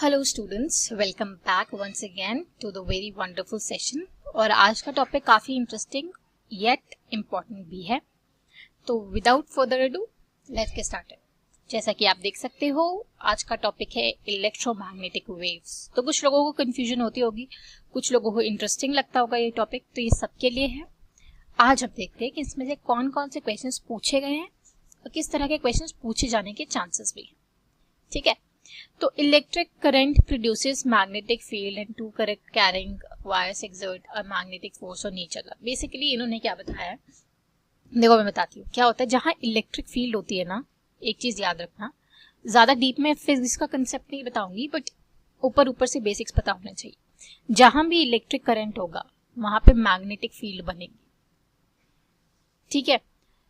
Hello students, welcome back once again to the very wonderful session. और आज का topic काफ़ी इंटरेस्टिंग येट इम्पॉर्टेंट भी है। तो without further ado let's get started. जैसा कि आप देख सकते हो, आज का टॉपिक है इलेक्ट्रोमैग्नेटिक वेव्स। तो कुछ लोगों को कन्फ्यूजन होती होगी, कुछ लोगों को इंटरेस्टिंग लगता होगा ये टॉपिक, तो ये सबके लिए है। आज हम देखते हैं कि इसमें से कौन कौन से क्वेश्चंस पूछे गए हैं और किस तरह के क्वेश्चंस पूछे जाने के चांसेस भी हैं। ठीक है, तो electric current produces magnetic field and two current carrying wires exert a magnetic force on each other. Basically इन्होंने क्या बताया है, देखो मैं बताती हूँ क्या होता है। जहाँ इलेक्ट्रिक फील्ड होती है ना, एक चीज याद रखना, ज्यादा डीप में फिजिक्स का कंसेप्ट नहीं बताऊंगी, बट ऊपर ऊपर से बेसिक्स पता होना चाहिए। जहां भी इलेक्ट्रिक करंट होगा वहां पे मैग्नेटिक फील्ड बनेगी। ठीक है,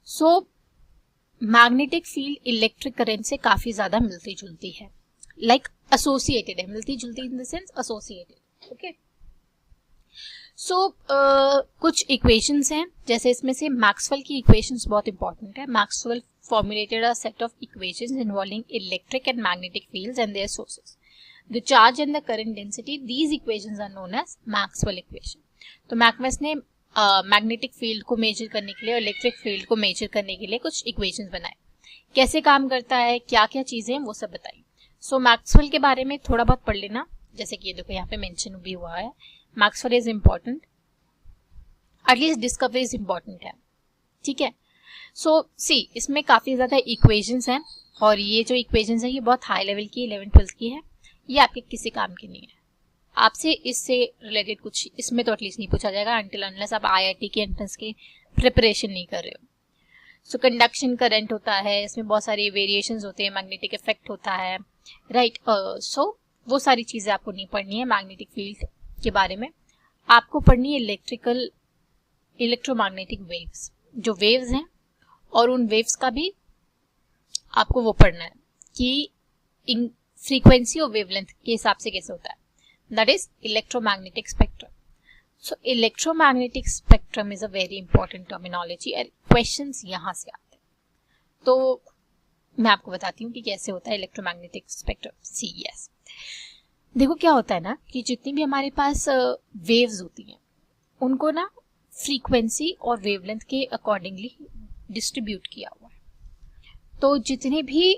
so magnetic field electric current से काफी ज्यादा मिलती जुलती है, लाइक एसोसिएटेड है, मिलती जुलती in the sense associated. Okay, so कुछ इक्वेशंस हैं, जैसे इसमें से मैक्सवेल की इक्वेशंस बहुत इंपॉर्टेंट है। Maxwell formulated a set of equations involving electric and magnetic fields and their sources, the charge and the current density. These equations are known as Maxwell equation. तो Maxwell ने magnetic field को major करने के लिए और electric field को major करने के लिए कुछ इक्वेशंस बनाए। कैसे काम करता है, क्या क्या चीजें हैं, वो सब बताइए। सो मैक्सवेल के बारे में थोड़ा बहुत पढ़ लेना, जैसे कि ये देखो यहाँ पे मेंशन भी हुआ है, Maxwell is important, at least discovery is important है। ठीक है, सो सी इसमें काफी ज्यादा इक्वेशंस हैं, और ये जो इक्वेशंस हैं ये बहुत हाई लेवल की 11th-12th की है, ये आपके किसी काम की नहीं है। आपसे इससे रिलेटेड कुछ इसमें तो एटलीस्ट नहीं पूछा जाएगा अंटिल अनलेस आप आईआईटी की एंट्रेंस की प्रिपरेशन नहीं कर रहे हो। सो कंडक्शन करंट होता है, इसमें बहुत सारी वेरिएशंस होते हैं, मैग्नेटिक इफेक्ट होता है, राइट। सो वो सारी चीजें आपको नहीं पढ़नी है। मैग्नेटिक फील्ड के बारे में आपको पढ़नी है इलेक्ट्रोमैग्नेटिक वेव्स, जो वेव्स हैं, और उन वेव्स का भी आपको वो पढ़ना है कि फ्रीक्वेंसी और वेवलेंथ के हिसाब से कैसे होता है, that is electromagnetic spectrum. So electromagnetic spectrum is a very important terminology और क्वेश्चंस यहां से आते हैं। तो मैं आपको बताती हूँ कि कैसे होता है इलेक्ट्रोमैग्नेटिक स्पेक्ट्रम। सीएस देखो क्या होता है ना, कि जितनी भी हमारे पास वेव्स होती हैं उनको ना फ्रीक्वेंसी और वेवलेंथ के अकॉर्डिंगली डिस्ट्रीब्यूट किया हुआ है। तो जितनी भी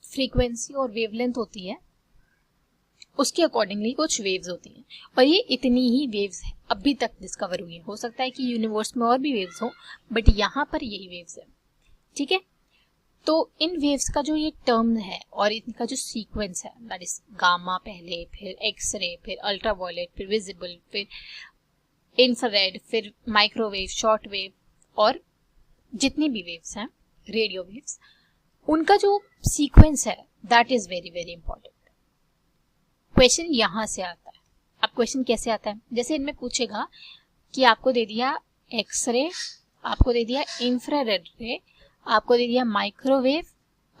फ्रीक्वेंसी और वेवलेंथ होती है उसके अकॉर्डिंगली कुछ वेव्स होती हैं, और ये इतनी ही वेव्स अभी तक डिस्कवर हुई है। हो सकता है कि यूनिवर्स में और भी वेव्स हो, बट यहाँ पर यही वेव्स है। ठीक है, तो इन वेव्स का जो ये टर्म है और इनका जो सीक्वेंस है, दैट इज गामा पहले, फिर एक्सरे, फिर अल्ट्रावायलेट, फिर विजिबल, फिर इंफ्रारेड, फिर माइक्रोवेव, शॉर्ट वेव, और जितनी भी वेव्स हैं, रेडियो वेव्स, उनका जो सीक्वेंस है that is very very important. Question यहां से आता है। अब क्वेश्चन कैसे आता है, जैसे इनमें पूछेगा कि आपको दे दिया एक्सरे, आपको दे दिया इंफ्रारेड रे, आपको दे दिया माइक्रोवेव,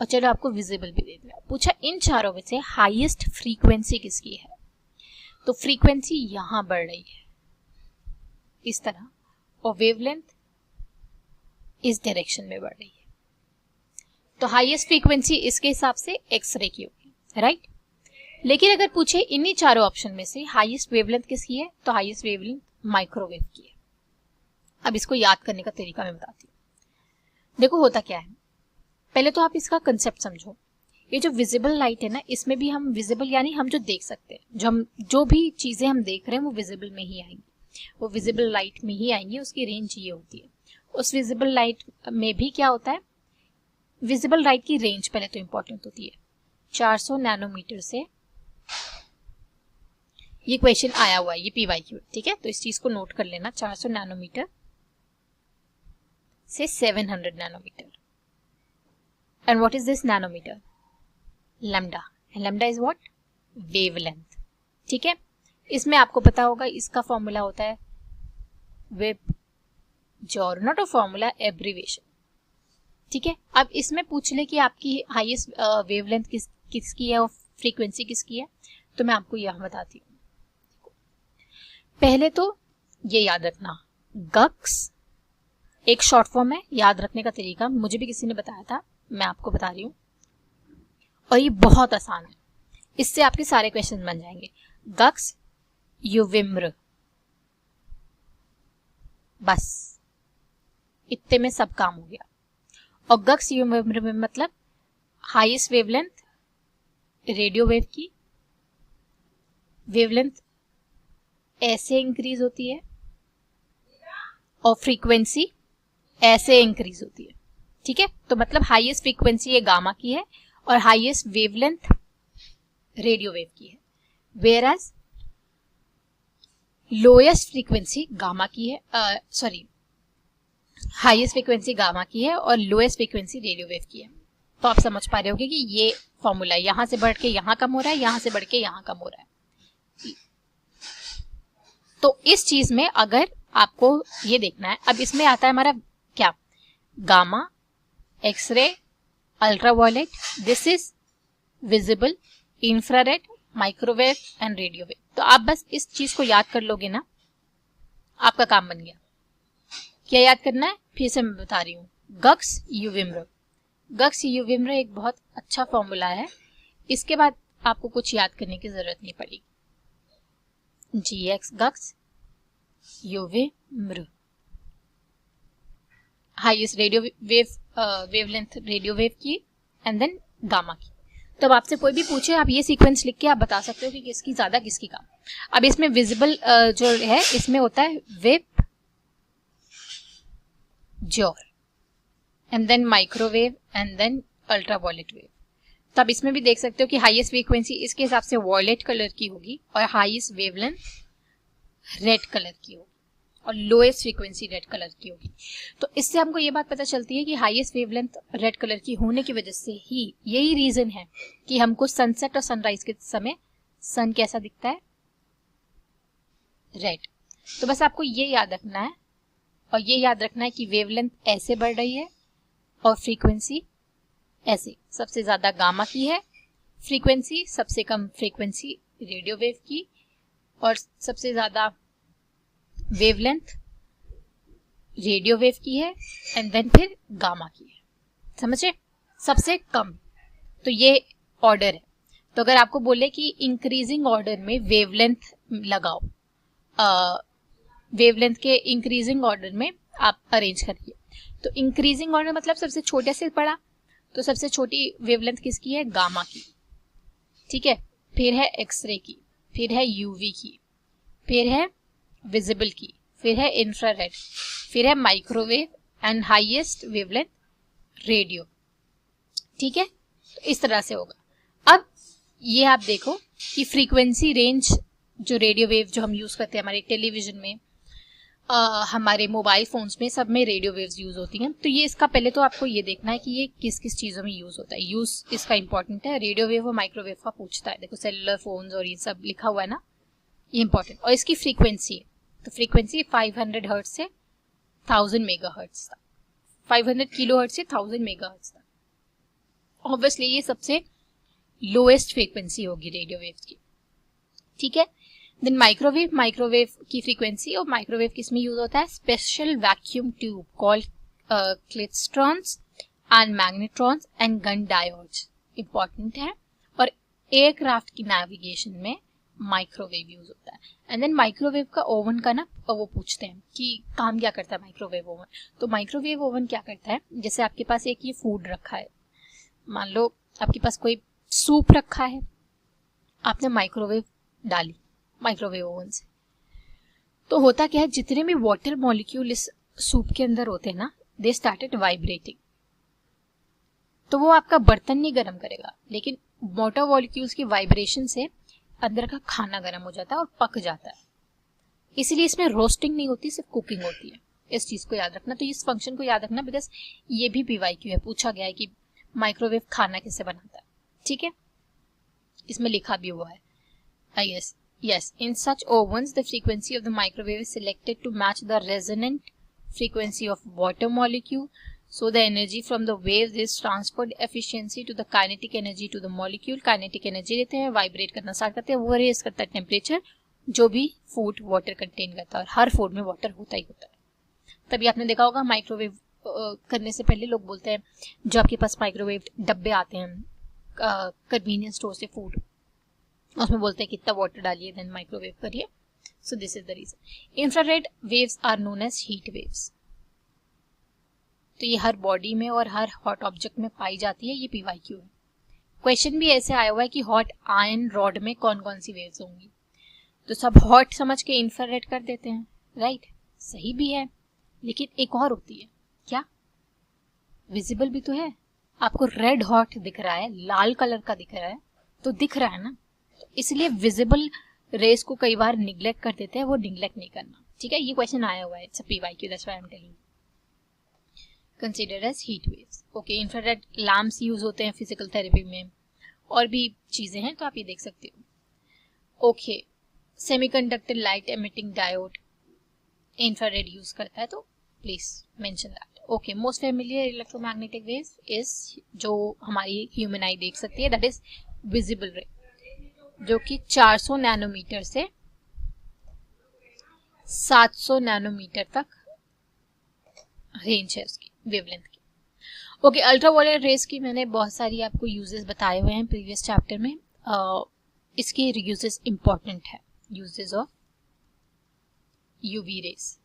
और चलो आपको विजिबल भी दे दिया। पूछा इन चारों में से हाईएस्ट फ्रीक्वेंसी किसकी है, तो फ्रीक्वेंसी यहां बढ़ रही है इस तरह, और वेवलेंथ इस डायरेक्शन में बढ़ रही है। तो हाईएस्ट फ्रीक्वेंसी इसके हिसाब से एक्सरे की होगी, राइट। लेकिन अगर पूछे इन्हीं चारों ऑप्शन में से हाईएस्ट वेवलेंथ किसकी है, तो हाईएस्ट वेवलेंथ माइक्रोवेव की है। अब इसको याद करने का तरीका मैं बताती हूँ। देखो होता क्या है, पहले तो आप इसका कंसेप्ट समझो। ये जो विजिबल लाइट है ना, इसमें भी हम विजिबल यानी हम जो देख सकते हैं, जो भी चीजें हम देख रहे हैं वो विजिबल में ही आएंगी, वो विजिबल लाइट में ही आएंगी। उसकी रेंज ये होती है। उस विजिबल लाइट में भी क्या होता है, विजिबल लाइट की रेंज पहले तो इंपॉर्टेंट होती है 400 नैनोमीटर से। ये क्वेश्चन आया हुआ है, ये पीवाईक्यू, ठीक है, तो इस चीज को नोट कर लेना, 400 नैनोमीटर से 700 nanometre. And what is this nanometre, lambda. Lambda is what, wavelength. ठीक है, इसमें आपको पता होगा इसका फॉर्मूला होता है web jaw, not a formula, abbreviation. ठीक है, अब इसमें पूछ ले कि आपकी हाईएस्ट वेवलेंथ किसकी है और फ्रीक्वेंसी किसकी है, तो मैं आपको यहां बताती हूँ। पहले तो ये याद रखना, गक्स एक शॉर्ट फॉर्म है। याद रखने का तरीका मुझे भी किसी ने बताया था, मैं आपको बता रही हूँ, और ये बहुत आसान है। इससे आपके सारे क्वेश्चन बन जाएंगे। गक्स युविम्र, बस इतने में सब काम हो गया। और गक्स युविम्र में मतलब हाईएस्ट वेवलेंथ रेडियो वेव की वेवलेंथ ऐसे इंक्रीज होती है और फ्रीक्वेंसी ऐसे इंक्रीज होती है। ठीक है, तो मतलब हाईएस्ट फ्रीक्वेंसी ये गामा की है और हाईएस्ट वेवलेंथ रेडियो वेव की है, whereas lowest frequency gamma की है, हाईएस्ट फ्रीक्वेंसी गामा की है और लोएस्ट फ्रीक्वेंसी रेडियो वेव की है। तो आप समझ पा रहे होगे कि ये फॉर्मूला यहां से बढ़ के यहां कम हो रहा है, यहां से बढ़ के यहां कम हो रहा है। तो इस चीज में अगर आपको ये देखना है, अब इसमें आता है हमारा क्या, gamma, X-ray, ultraviolet, this is visible, infrared, microwave and radio wave. तो आप बस इस चीज को याद कर लोगे ना, आपका काम बन गया। क्या याद करना है, फिर से मैं बता रही हूं, गक्स युविम्र। गक्स युविम्र एक बहुत अच्छा फॉर्मूला है, इसके बाद आपको कुछ याद करने की जरूरत नहीं पड़ेगी। GX गक्स युविम्र, highest radio wave wavelength radio wave की एंड देन गामा की। तो अब आपसे कोई भी पूछे, आप ये सीक्वेंस लिख के आप बता सकते हो कि किसकी ज्यादा किसकी कम। अब इसमें विजिबल जो है इसमें होता है वेव, जॉर and then microwave and then ultraviolet wave. तब इसमें भी देख सकते हो कि हाईएस्ट फ्रीक्वेंसी इसके हिसाब से वॉयलेट कलर की होगी और हाईएस्ट वेवलेंथ रेड कलर की होगी और लोएस्ट फ्रीक्वेंसी रेड कलर की होगी। तो इससे हमको ये बात पता चलती है कि हाईएस्ट वेवलेंथ रेड कलर की होने की वजह से ही यही रीजन है कि हमको सनसेट और सनराइज के समय सन कैसा दिखता है, रेड। तो बस आपको ये याद रखना है और ये याद रखना है कि वेवलेंथ ऐसे बढ़ रही है और फ्रीक्वेंसी ऐसे, सबसे ज्यादा गामा की है फ्रीक्वेंसी, सबसे कम फ्रीक्वेंसी रेडियो वेव की और सबसे ज्यादा वेवलेंथ रेडियो वेव की है एंड देन फिर गामा की है। समझे, सबसे कम। तो ये ऑर्डर है। तो अगर आपको बोले कि इंक्रीजिंग ऑर्डर में वेवलेंथ लगाओ, वेवलेंथ के इंक्रीजिंग ऑर्डर में आप अरेंज करिए, तो इंक्रीजिंग ऑर्डर मतलब सबसे छोटे से बड़ा, तो सबसे छोटी वेवलेंथ किसकी है, गामा की। ठीक है, फिर है एक्सरे की, फिर है यूवी की, फिर है विजिबल की, फिर है इंफ्रारेड, फिर है microwave and highest wavelength radio. ठीक है, तो इस तरह से होगा। अब ये आप देखो कि फ्रीक्वेंसी रेंज जो रेडियो वेव जो हम यूज करते हैं हमारे टेलीविजन में, हमारे मोबाइल फोन्स में, सब में रेडियो वेव्स यूज होती हैं। तो ये इसका पहले तो आपको ये देखना है कि ये किस किस चीजों में यूज होता है। यूज इसका इंपॉर्टेंट है, रेडियो वेव और माइक्रोवेव का पूछता है। देखो सेलुलर फोन्स और ये सब लिखा हुआ है ना, ये इंपॉर्टेंट। और इसकी फ्रीक्वेंसी है, तो फ्रीक्वेंसी 500 हर्ट्ज से 1000 मेगाहर्ट्ज तक, 500 किलोहर्ट्ज से 1000 मेगाहर्ट्ज तक। ऑब्वियसली ये सबसे लोएस्ट फ्रीक्वेंसी होगी रेडियो वेव्स की। ठीक है, देन माइक्रोवेव, माइक्रोवेव की फ्रीक्वेंसी, और माइक्रोवेव किसमें यूज होता है, special vacuum tube called klystrons and magnetrons and gun diodes important है। और एयरक्राफ्ट की नेविगेशन में माइक्रोवेव यूज होता है। एंड देन माइक्रोवेव का ओवन का ना वो पूछते हैं कि काम क्या करता है माइक्रोवेव ओवन। तो माइक्रोवेव ओवन क्या करता है, जैसे आपके पास एक ये फूड रखा है, मान लो आपके पास कोई सूप रखा है, आपने माइक्रोवेव डाली माइक्रोवेव ओवन से, तो होता क्या है, जितने भी वाटर मॉलिक्यूल इस सूप के अंदर होते हैं ना, दे स्टार्टेड वाइब्रेटिंग। तो वो आपका बर्तन नहीं गर्म करेगा, लेकिन वाटर मॉलिक्यूल्स की वाइब्रेशन से अंदर का खाना गर्म हो जाता है और पक जाता है। इसलिए इसमें रोस्टिंग नहीं होती, सिर्फ कुकिंग होती है। इस चीज को याद रखना। तो इस फंक्शन को याद रखना, बिकॉज ये भी PYQ है, पूछा गया है कि माइक्रोवेव खाना कैसे बनाता है। ठीक है, इसमें लिखा भी हुआ है। Yes, in such ovens, the frequency of the microwave is selected to match the resonant frequency of water molecule. So the energy from the waves is transferred efficiency to the kinetic energy to the molecule. Kinetic energy लेते हैं, vibrate करना start करते हैं, वो race करता है temperature, जो भी फूड वाटर कंटेन करता है, और हर फूड में वाटर होता ही होता है। तभी आपने देखा होगा माइक्रोवेव करने से पहले लोग बोलते हैं, जो आपके पास माइक्रोवेव डब्बे आते हैं कन्वीनियंस स्टोर से फूड, उसमें बोलते हैं कितना वाटर डालिए देन माइक्रोवेव करिए. So this is the reason. Infrared waves are known as heat waves. तो ये हर बॉडी में और हर हॉट ऑब्जेक्ट में पाई जाती है. ये पीवाईक्यू है. क्वेश्चन भी ऐसे आया हुआ है कि हॉट आयरन रॉड में कौन कौन सी वेव्स होंगी. तो सब हॉट समझ के इंफ्रारेड कर देते हैं, राइट? सही भी है, लेकिन एक और होती है. क्या? विजिबल भी तो है. आपको रेड हॉट दिख रहा है, लाल कलर का दिख रहा है, तो दिख रहा है ना. इसलिए विजिबल रेस को कई बार निग्लेक्ट कर देते हैं. वो निग्लेक्ट नहीं करना, ठीक है? ये क्वेश्चन आया हुआ है. It's a PYQ, that's why I am telling. Consider as heat waves. Okay, infrared lamps use होते हैं फिजिकल थेरेपी में, और भी चीजें हैं, तो आप ये देख सकते हो. Okay, semiconductor light emitting diode infrared use करता है, तो please mention that. Okay, most familiar electromagnetic waves is, जो हमारी ह्यूमन आई देख सकती है, दैट इज विजिबल रे, जो कि 400 नैनोमीटर से 700 नैनोमीटर तक रेंज है उसकी, वेवलेंथ की. ओके, अल्ट्रावायलेट रेस की मैंने बहुत सारी आपको यूजेस बताए हुए हैं प्रीवियस चैप्टर में. इसके यूजेस इंपॉर्टेंट है. यूजेस ऑफ यूवी रेस,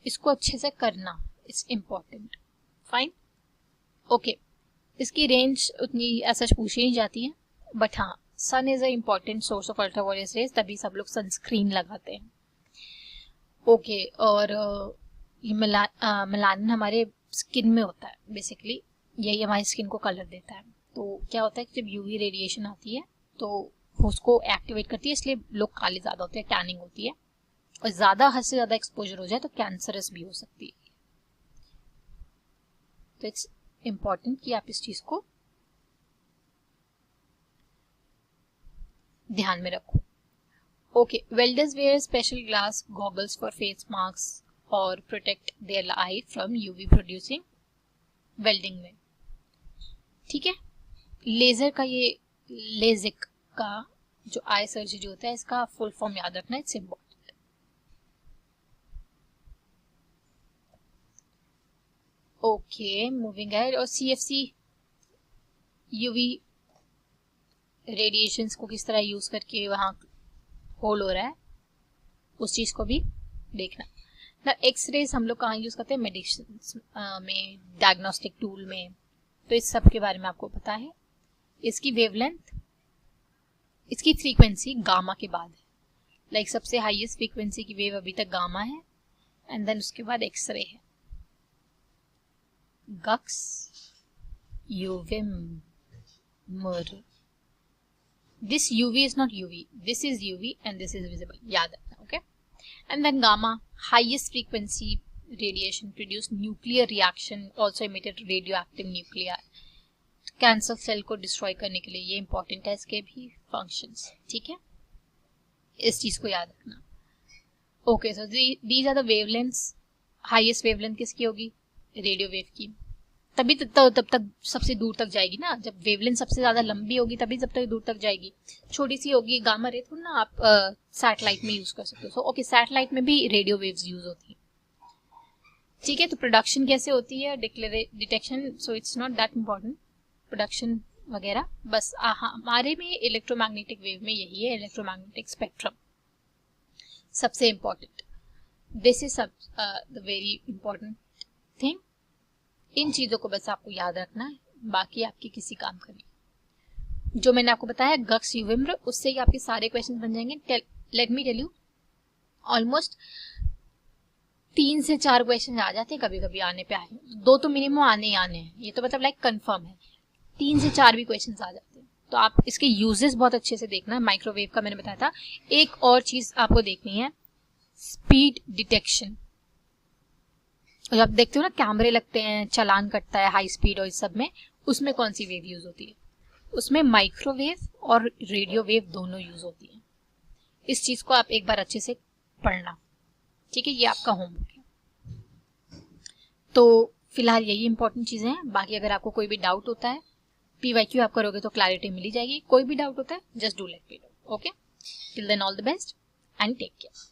इसको अच्छे से करना इज इंपॉर्टेंट. फाइन. ओके, इसकी रेंज उतनी ऐसा पूछी नहीं जाती है, बट हाँ, sun is a important source of ultraviolet rays, तभी सब लोग सनस्क्रीन लगाते हैं. ओके, और ये मेलानिन हमारे स्किन में होता है. बेसिकली यही हमारी स्किन को कलर देता है. तो क्या होता है कि जब यूवी रेडिएशन आती है तो उसको एक्टिवेट करती है, इसलिए लोग काले ज्यादा होते हैं, टैनिंग होती है. और ज्यादा हद से ज्यादा एक्सपोजर हो जाए तो कैंसरस भी हो सकती है. तो इट्स इंपॉर्टेंट कि आप इस चीज को ध्यान में रखो. Okay, welders wear special glass goggles for face mask और protect their eye from UV producing welding में. ठीक है, लेजर का ये लेजिक का जो आई सर्जरी होता है, इसका फुल फॉर्म याद रखना. It's important. Okay, moving ahead. और सीएफसी यूवी रेडिएशंस को किस तरह यूज करके वहां होल हो रहा है, उस चीज को भी देखना. ना एक्सरेज हम लोग कहाँ यूज करते हैं? मेडिसिन में, डायग्नोस्टिक टूल में. तो इस सब के बारे में आपको पता है. इसकी वेवलेंथ, इसकी फ्रीक्वेंसी गामा के बाद है. लाइक सबसे हाईएस्ट फ्रीक्वेंसी की वेव अभी तक गामा है, एंड देन उसके बाद एक्सरे है. गक्स, यूविम, मुर. This UV is not UV. This is UV and this is visible. याद रखना, okay? And then gamma, highest frequency radiation produced nuclear reaction, also emitted radioactive nuclei. Cancer cell को destroy करने के लिए ये इंपॉर्टेंट है, इसके भी फंक्शंस. ठीक है, इस चीज को याद रखना. Okay, so these are the wavelengths. Highest wavelength किसकी होगी? रेडियो वेव की. तभी तब तक सबसे दूर तक जाएगी ना. जब वेवलेंथ सबसे ज्यादा लंबी होगी तभी जब तक दूर तक जाएगी. छोटी सी होगी गामा रे, थोड़ा ना आप सैटेलाइट में यूज कर सकते हो. सो ओके, सैटेलाइट में भी रेडियो वेव्स यूज होती है. ठीक है, तो प्रोडक्शन कैसे होती है, detection, so it's not that important production वगैरह. बस हमारे में इलेक्ट्रोमैग्नेटिक वेव में यही है, इलेक्ट्रोमैग्नेटिक स्पेक्ट्रम सबसे important. This is the very important thing. इन चीजों को बस आपको याद रखना है, बाकी आपके किसी काम का नहीं. जो मैंने आपको बताया गक्स यूविम्र, उससे ही आपके सारे क्वेश्चन बन जाएंगे. Let me tell you, almost 3 से 4 क्वेश्चन आ जाते हैं, कभी कभी आने पे आए. 2 तो मिनिमम आने ही आने हैं, ये तो मतलब लाइक कंफर्म है. 3 से 4 भी क्वेश्चन आ जाते हैं. तो आप इसके यूजेस बहुत अच्छे से देखना. माइक्रोवेव का मैंने बताया था. एक और चीज आपको देखनी है, स्पीड डिटेक्शन. और आप देखते हो ना, कैमरे लगते हैं, चालान कटता है हाई स्पीड और इस सब में, उसमें कौन सी वेव यूज होती है? उसमें माइक्रोवेव और रेडियो वेव दोनों यूज होती है. इस चीज को आप एक बार अच्छे से पढ़ना. ठीक है, ये आपका होमवर्क है. तो फिलहाल यही इंपॉर्टेंट चीजें हैं. बाकी अगर आपको कोई भी डाउट होता है, पीवाईक्यू आप करोगे तो क्लैरिटी मिल ही जाएगी. कोई भी डाउट होता है, just do let me know. Okay, till then all the best and take care.